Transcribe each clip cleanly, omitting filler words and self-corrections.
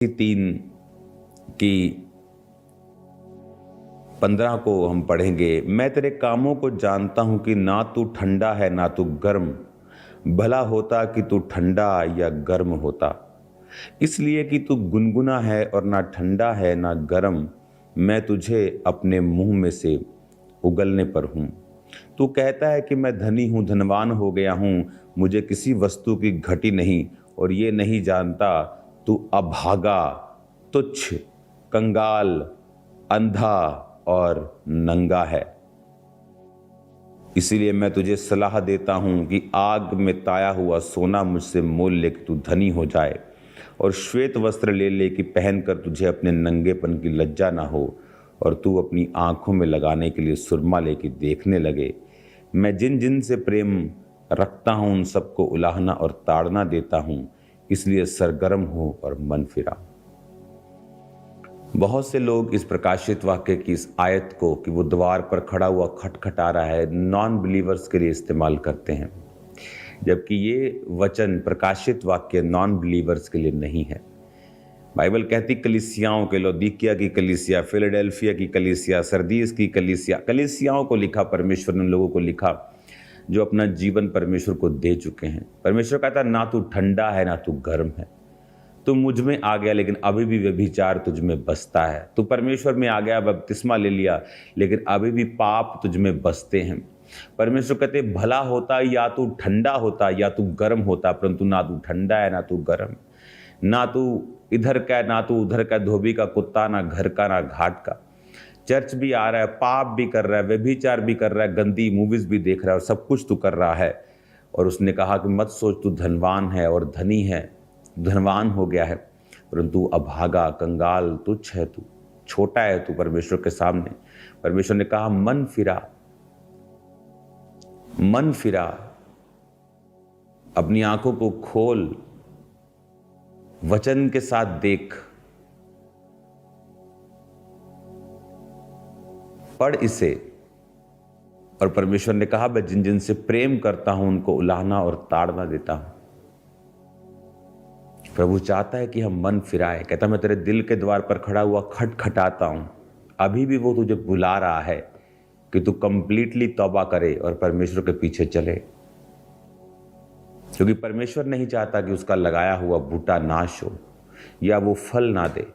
3 की 15 को हम पढ़ेंगे। मैं तेरे कामों को जानता हूं कि ना तू ठंडा है ना तू गर्म। भला होता कि तू ठंडा या गर्म होता। इसलिए कि तू गुनगुना है और ना ठंडा है ना गर्म, मैं तुझे अपने मुंह में से उगलने पर हूं। तू कहता है कि मैं धनी हूं, धनवान हो गया हूं, मुझे किसी वस्तु की घटी नहीं, और ये नहीं जानता तू अभागा, तुच्छ, कंगाल, अंधा और नंगा है। इसीलिए मैं तुझे सलाह देता हूं कि आग में ताया हुआ सोना मुझसे मोल ले कि तू धनी हो जाए, और श्वेत वस्त्र ले ले कि पहनकर तुझे अपने नंगेपन की लज्जा ना हो, और तू अपनी आंखों में लगाने के लिए सुरमा लेके देखने लगे। मैं जिन जिन से प्रेम रखता हूं उन सबको उलाहना और ताड़ना देता हूं, इसलिए सरगर्म हो और मन फिरा। बहुत से लोग इस प्रकाशित वाक्य की इस आयत को कि वो द्वार पर खड़ा हुआ खटखटा रहा है, नॉन बिलीवर्स के लिए इस्तेमाल करते हैं, जबकि ये वचन प्रकाशित वाक्य नॉन बिलीवर्स के लिए नहीं है। बाइबल कहती कलीसियाओं के, लौदीकिया की कलीसिया, फिलाडेल्फिया की कलीसिया, सरदीस की कलीसिया, कलीसियाओं को लिखा परमेश्वर ने, लोगों को लिखा जो अपना जीवन परमेश्वर को दे चुके हैं। परमेश्वर कहता ना तू ठंडा है ना तू गर्म है, तू मुझ में आ गया लेकिन अभी भी व्यभिचार तुझ में बसता है। तू परमेश्वर में आ गया, बपतिस्मा ले लिया, लेकिन अभी भी पाप तुझ में बसते हैं। परमेश्वर कहते भला होता या तू ठंडा होता या तू गर्म होता, परंतु ना तू ठंडा है ना तू गर्म, ना तू इधर का ना तू उधर का, धोबी का कुत्ता, ना घर का ना घाट का। चर्च भी आ रहा है, पाप भी कर रहा है, व्यभिचार भी कर रहा है, गंदी मूवीज भी देख रहा है, और सब कुछ तू कर रहा है। और उसने कहा कि मत सोच तू धनवान है और धनी है, धनवान हो गया है, परंतु अभागा, कंगाल, तुच्छ है, तू छोटा है तू परमेश्वर के सामने। परमेश्वर ने कहा मन फिरा, मन फिरा, अपनी आंखों को खोल, वचन के साथ देख, पढ़ इसे। और परमेश्वर ने कहा मैं जिन जिन से प्रेम करता हूं उनको उलाहना और ताड़ना देता हूं। प्रभु चाहता है कि हम मन फिराए। कहता मैं तेरे दिल के द्वार पर खड़ा हुआ खटखटाता हूं, अभी भी वो तुझे बुला रहा है कि तू कंप्लीटली तौबा करे और परमेश्वर के पीछे चले, क्योंकि परमेश्वर नहीं चाहता कि उसका लगाया हुआ बूटा नाश हो या वो फल ना दे।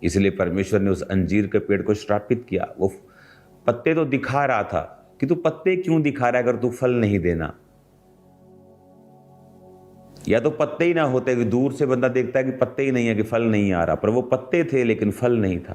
इसलिए परमेश्वर ने उस अंजीर के पेड़ को श्रापित किया। वो पत्ते तो दिखा रहा था कि तू पत्ते क्यों दिखा रहा है अगर तू फल नहीं देना। या तो पत्ते ही ना होते कि दूर से बंदा देखता है कि पत्ते ही नहीं है, कि फल नहीं आ रहा, पर वो पत्ते थे लेकिन फल नहीं था।